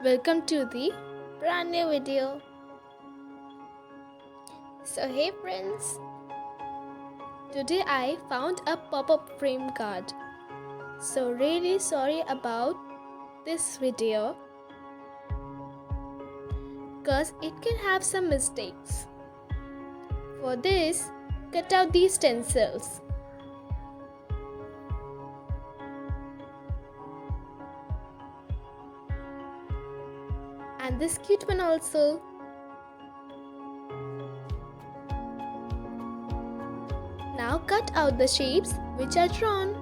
Welcome to the brand new video. So hey friends, today I found a pop-up frame card. So really sorry about this video cause it can have some mistakes. For this, cut out these stencils. And this cute one also. Now cut out the shapes which are drawn.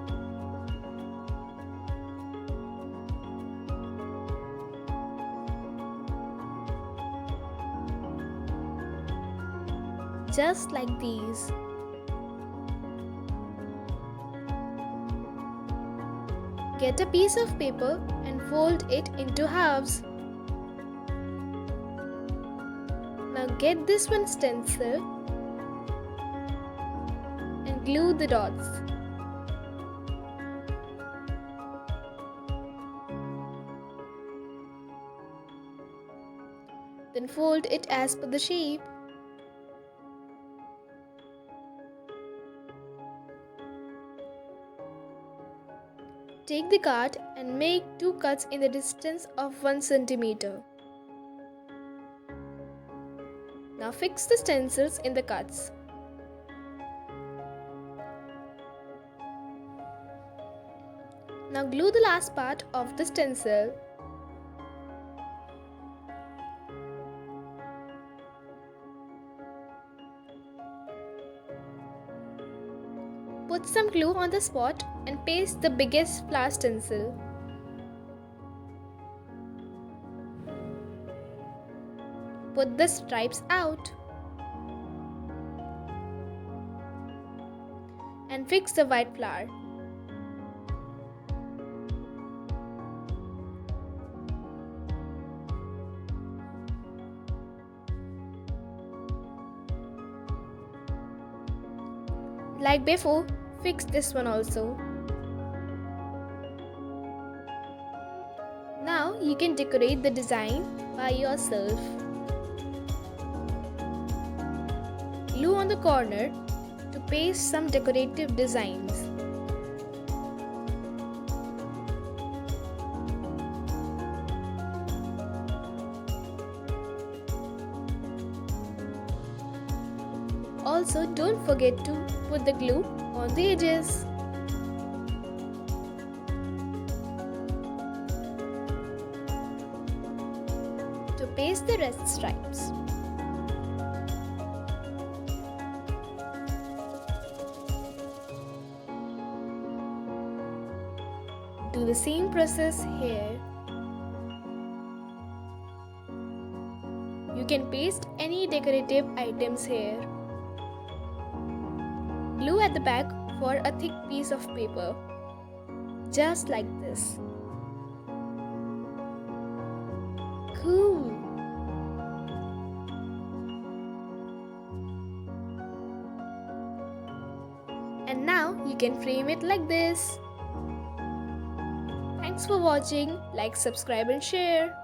Just like these. Get a piece of paper and fold it into halves. Now get this one stencil and glue the dots. Then fold it as per the shape. Take the card and make two cuts in the distance of 1 centimeter. Now fix the stencils in the cuts. Now glue the last part of the stencil. Put some glue on the spot and paste the biggest flower stencil. Put the stripes out and fix the white flower. Like before, fix this one also. Now you can decorate the design by yourself. Glue on the corner to paste some decorative designs. Also, don't forget to put the glue on the edges. To paste the rest stripes. Do the same process here. You can paste any decorative items here. Glue at the back for a thick piece of paper. Just like this. Cool! And now you can frame it like this. Thanks for watching. Like, subscribe and share.